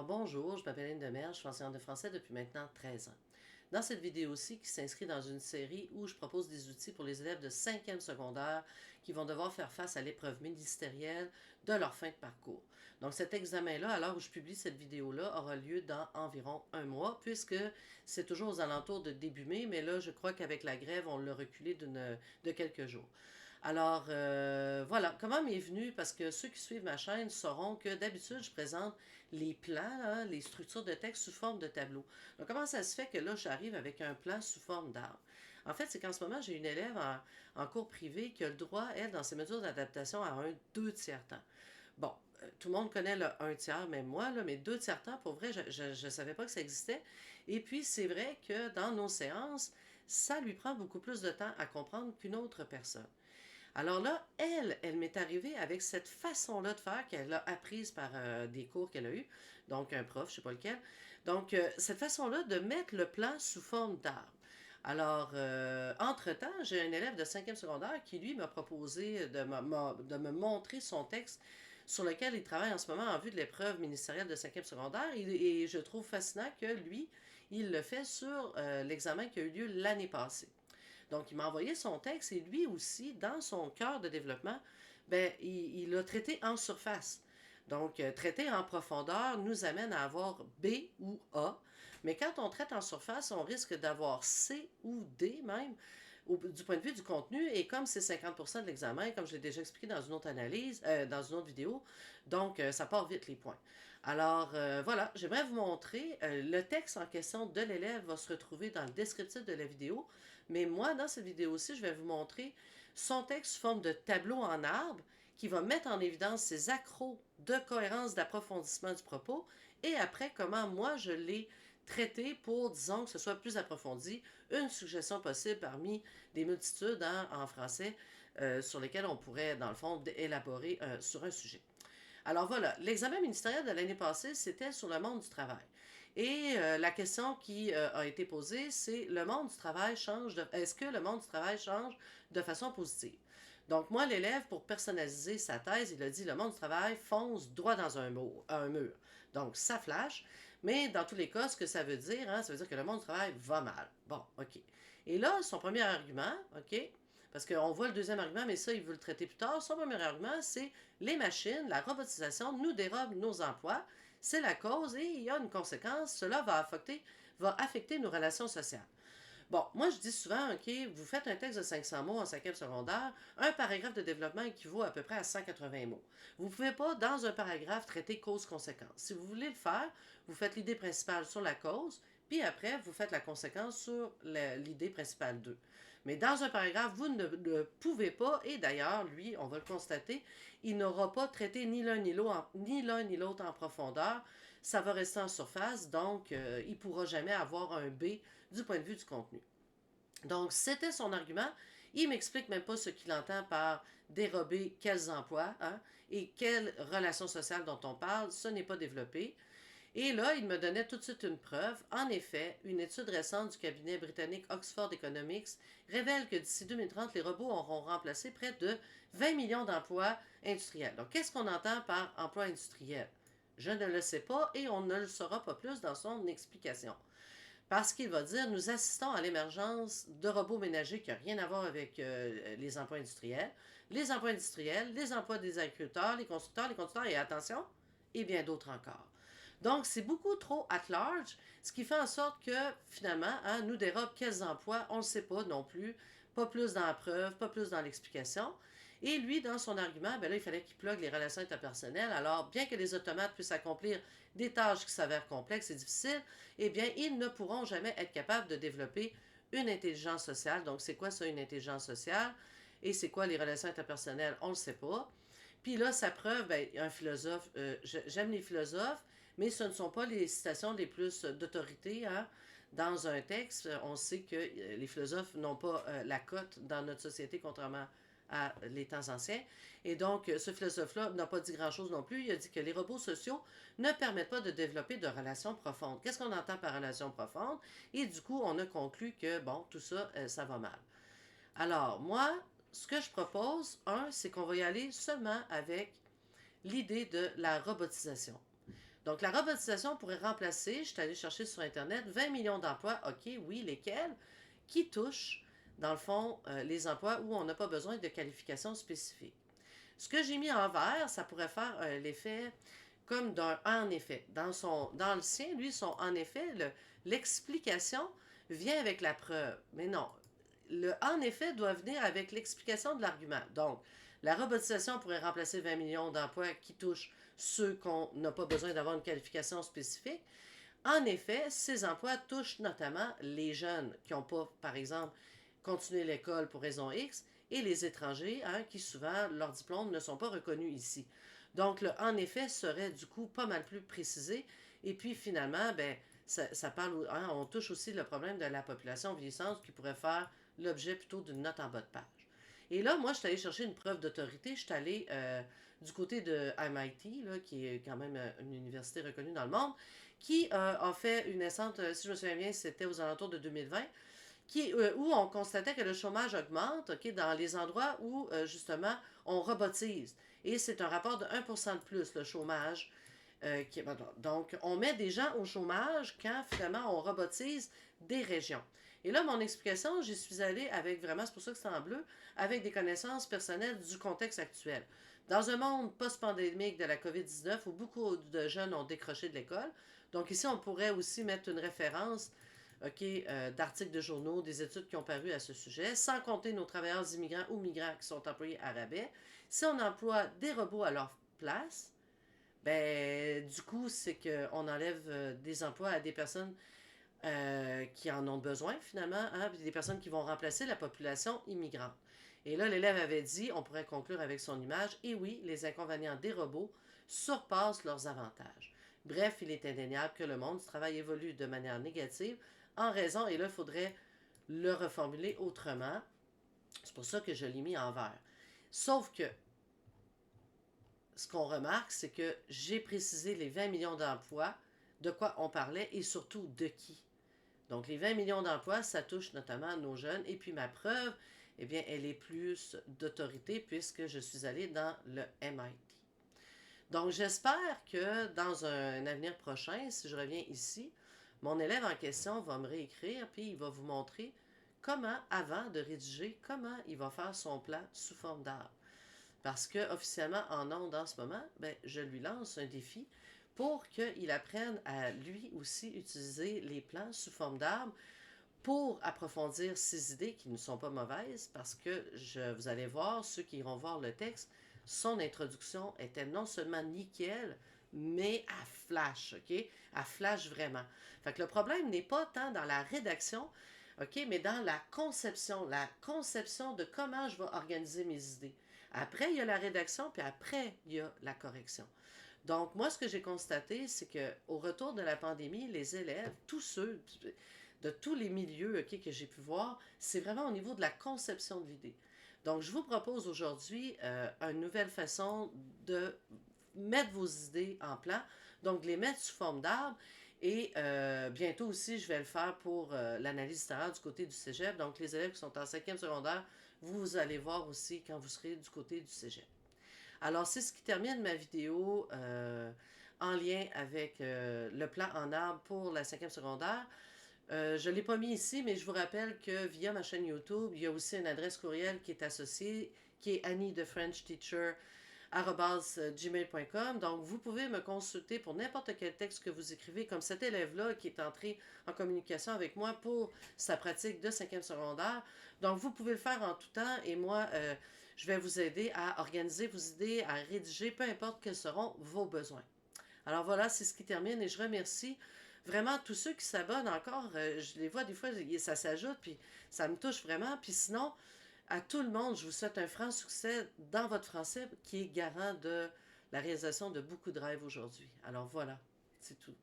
Alors bonjour, je m'appelle Anne Demers, je suis enseignante de français depuis maintenant 13 ans. Dans cette vidéo-ci, qui s'inscrit dans une série où je propose des outils pour les élèves de 5e secondaire qui vont devoir faire face à l'épreuve ministérielle de leur fin de parcours. Donc cet examen-là, à l'heure où je publie cette vidéo-là, aura lieu dans environ un mois, puisque c'est toujours aux alentours de début mai, mais là, je crois qu'avec la grève, on l'a reculé de quelques jours. Alors, voilà, comment m'est venu, parce que ceux qui suivent ma chaîne sauront que d'habitude, je présente les plans, hein, les structures de texte sous forme de tableau. Donc, comment ça se fait que là, j'arrive avec un plan sous forme d'arbre? En fait, c'est qu'en ce moment, j'ai une élève en cours privé qui a le droit, elle, dans ses mesures d'adaptation, à un 2 tiers temps. Bon, tout le monde connaît le 1 tiers, même moi, là, mais 2 tiers temps, pour vrai, je ne savais pas que ça existait. Et puis, c'est vrai que dans nos séances, ça lui prend beaucoup plus de temps à comprendre qu'une autre personne. Alors là, elle m'est arrivée avec cette façon-là de faire qu'elle a apprise par des cours qu'elle a eus, donc un prof, je ne sais pas lequel. Donc, cette façon-là de mettre le plan sous forme d'arbre. Alors, entre-temps, j'ai un élève de 5e secondaire qui, lui, m'a proposé de me montrer son texte sur lequel il travaille en ce moment en vue de l'épreuve ministérielle de 5e secondaire. Et je trouve fascinant que lui, il le fait sur l'examen qui a eu lieu l'année passée. Donc, il m'a envoyé son texte et lui aussi, dans son cœur de développement, ben, il l'a traité en surface. Donc, traiter en profondeur nous amène à avoir B ou A. Mais quand on traite en surface, on risque d'avoir C ou D même, du point de vue du contenu. Et comme c'est 50% de l'examen, comme je l'ai déjà expliqué dans une autre analyse, dans une autre vidéo, donc ça part vite les points. Alors, voilà, j'aimerais vous montrer. Le texte en question de l'élève va se retrouver dans le descriptif de la vidéo. Mais moi, dans cette vidéo-ci, je vais vous montrer son texte sous forme de tableau en arbre qui va mettre en évidence ses accros de cohérence, d'approfondissement du propos, et après, comment moi je l'ai traité pour, disons, que ce soit plus approfondi, une suggestion possible parmi des multitudes en français sur lesquelles on pourrait, dans le fond, élaborer sur un sujet. Alors voilà, l'examen ministériel de l'année passée, c'était sur le monde du travail. Et la question qui a été posée, c'est le monde du travail est-ce que le monde du travail change de façon positive? Donc moi, l'élève, pour personnaliser sa thèse, il a dit le monde du travail fonce droit dans un mur. Donc ça flash, mais dans tous les cas, ce que ça veut dire, hein, ça veut dire que le monde du travail va mal. Bon, OK. Et là, son premier argument, OK, parce qu'on voit le deuxième argument, mais ça, il veut le traiter plus tard. Son premier argument, c'est les machines, la robotisation nous dérobe nos emplois. C'est la cause et il y a une conséquence. Cela va affecter nos relations sociales. Bon, moi, je dis souvent, OK, vous faites un texte de 500 mots en 5e secondaire, un paragraphe de développement équivaut à peu près à 180 mots. Vous ne pouvez pas, dans un paragraphe, traiter cause-conséquence. Si vous voulez le faire, vous faites l'idée principale sur la cause, puis après, vous faites la conséquence sur l'idée principale 2. Mais dans un paragraphe, vous ne pouvez pas, et d'ailleurs, lui, on va le constater, il n'aura pas traité ni l'un ni l'autre en profondeur. Ça va rester en surface, donc il ne pourra jamais avoir un B du point de vue du contenu. Donc, c'était son argument. Il m'explique même pas ce qu'il entend par dérober quels emplois hein, et quelles relations sociales dont on parle. Ce n'est pas développé. Et là, il me donnait tout de suite une preuve. En effet, une étude récente du cabinet britannique Oxford Economics révèle que d'ici 2030, les robots auront remplacé près de 20 millions d'emplois industriels. Donc, qu'est-ce qu'on entend par emploi industriel? Je ne le sais pas et on ne le saura pas plus dans son explication. Parce qu'il va dire, nous assistons à l'émergence de robots ménagers qui n'ont rien à voir avec les emplois industriels. Les emplois des agriculteurs, les constructeurs et attention, et bien d'autres encore. Donc, c'est beaucoup trop at large, ce qui fait en sorte que, finalement, hein, nous dérobe quels emplois, on ne le sait pas non plus, pas plus dans la preuve, pas plus dans l'explication. Et lui, dans son argument, ben là, il fallait qu'il plug les relations interpersonnelles. Alors, bien que les automates puissent accomplir des tâches qui s'avèrent complexes et difficiles, eh bien, ils ne pourront jamais être capables de développer une intelligence sociale. Donc, c'est quoi ça, une intelligence sociale? Et c'est quoi les relations interpersonnelles? On ne le sait pas. Puis là, sa preuve, ben, un philosophe, j'aime les philosophes, mais ce ne sont pas les citations les plus d'autorité. Hein. Dans un texte, on sait que les philosophes n'ont pas la cote dans notre société, contrairement à les temps anciens. Et donc, ce philosophe-là n'a pas dit grand-chose non plus. Il a dit que les robots sociaux ne permettent pas de développer de relations profondes. Qu'est-ce qu'on entend par relations profondes? Et du coup, on a conclu que, bon, tout ça, ça va mal. Alors, moi, ce que je propose, c'est qu'on va y aller seulement avec l'idée de la robotisation. Donc, la robotisation pourrait remplacer, je suis allée chercher sur Internet, 20 millions d'emplois. OK, oui, lesquels? Qui touchent, dans le fond, les emplois où on n'a pas besoin de qualifications spécifiques. Ce que j'ai mis en vert, ça pourrait faire l'effet comme d'un en effet. Dans le sien, lui, son en effet, l'explication vient avec la preuve. Mais non, le en effet doit venir avec l'explication de l'argument. Donc, la robotisation pourrait remplacer 20 millions d'emplois qui touchent ceux qu'on n'a pas besoin d'avoir une qualification spécifique. En effet, ces emplois touchent notamment les jeunes qui n'ont pas, par exemple, continué l'école pour raison X et les étrangers, hein, qui souvent, leurs diplômes ne sont pas reconnus ici. Donc, le en effet serait du coup pas mal plus précisé. Et puis finalement, ben, ça parle, hein, on touche aussi le problème de la population vieillissante qui pourrait faire l'objet plutôt d'une note en bas de page. Et là, moi, je suis allée chercher une preuve d'autorité. Je suis allée du côté de MIT, là, qui est quand même une université reconnue dans le monde, qui a fait une naissance, si je me souviens bien, c'était aux alentours de 2020, où on constatait que le chômage augmente, OK, dans les endroits où, justement, on robotise. Et c'est un rapport de 1% de plus, le chômage. Donc, on met des gens au chômage quand, finalement, on robotise des régions. Et là, mon explication, j'y suis allée avec vraiment, c'est pour ça que c'est en bleu, avec des connaissances personnelles du contexte actuel. Dans un monde post-pandémique de la COVID-19, où beaucoup de jeunes ont décroché de l'école, donc ici, on pourrait aussi mettre une référence, OK, d'articles de journaux, des études qui ont paru à ce sujet, sans compter nos travailleurs immigrants ou migrants qui sont employés à rabais. Si on emploie des robots à leur place, ben, du coup, c'est qu'on enlève des emplois à des personnes qui en ont besoin, finalement, hein, puis des personnes qui vont remplacer la population immigrante. Et là, l'élève avait dit, on pourrait conclure avec son image, et oui, les inconvénients des robots surpassent leurs avantages. Bref, il est indéniable que le monde du travail évolue de manière négative en raison, et là, il faudrait le reformuler autrement. C'est pour ça que je l'ai mis en vert. Sauf que ce qu'on remarque, c'est que j'ai précisé les 20 millions d'emplois, de quoi on parlait et surtout de qui. Donc, les 20 millions d'emplois, ça touche notamment nos jeunes. Et puis, ma preuve, eh bien, elle est plus d'autorité puisque je suis allée dans le MIT. Donc, j'espère que dans un avenir prochain, si je reviens ici, mon élève en question va me réécrire puis il va vous montrer comment, avant de rédiger, comment il va faire son plan sous forme d'arbre. Parce que officiellement en ondes en ce moment, ben, je lui lance un défi pour qu'il apprenne à lui aussi utiliser les plans sous forme d'arbre pour approfondir ses idées qui ne sont pas mauvaises, parce que vous allez voir, ceux qui iront voir le texte, son introduction était non seulement nickel, mais à flash, OK? À flash vraiment. Fait que le problème n'est pas tant dans la rédaction, OK, mais dans la conception de comment je vais organiser mes idées. Après, il y a la rédaction, puis après, il y a la correction. Donc, moi, ce que j'ai constaté, c'est qu'au retour de la pandémie, les élèves, tous ceux de tous les milieux, OK, que j'ai pu voir, c'est vraiment au niveau de la conception de l'idée. Donc, je vous propose aujourd'hui une nouvelle façon de mettre vos idées en plan, donc de les mettre sous forme d'arbre. Et bientôt aussi, je vais le faire pour l'analyse littéraire du côté du cégep. Donc, les élèves qui sont en 5e secondaire, vous allez voir aussi quand vous serez du côté du cégep. Alors, c'est ce qui termine ma vidéo en lien avec le plan en arbre pour la 5e secondaire. Je ne l'ai pas mis ici, mais je vous rappelle que via ma chaîne YouTube, il y a aussi une adresse courriel qui est associée, qui est annie-the-french-teacher@gmail.com. Donc, vous pouvez me consulter pour n'importe quel texte que vous écrivez, comme cet élève-là qui est entré en communication avec moi pour sa pratique de 5e secondaire. Donc, vous pouvez le faire en tout temps et moi, je vais vous aider à organiser vos idées, à rédiger, peu importe quels seront vos besoins. Alors voilà, c'est ce qui termine et je remercie vraiment tous ceux qui s'abonnent encore. Je les vois des fois, ça s'ajoute, puis ça me touche vraiment. Puis sinon, à tout le monde, je vous souhaite un franc succès dans votre français qui est garant de la réalisation de beaucoup de rêves aujourd'hui. Alors voilà, c'est tout.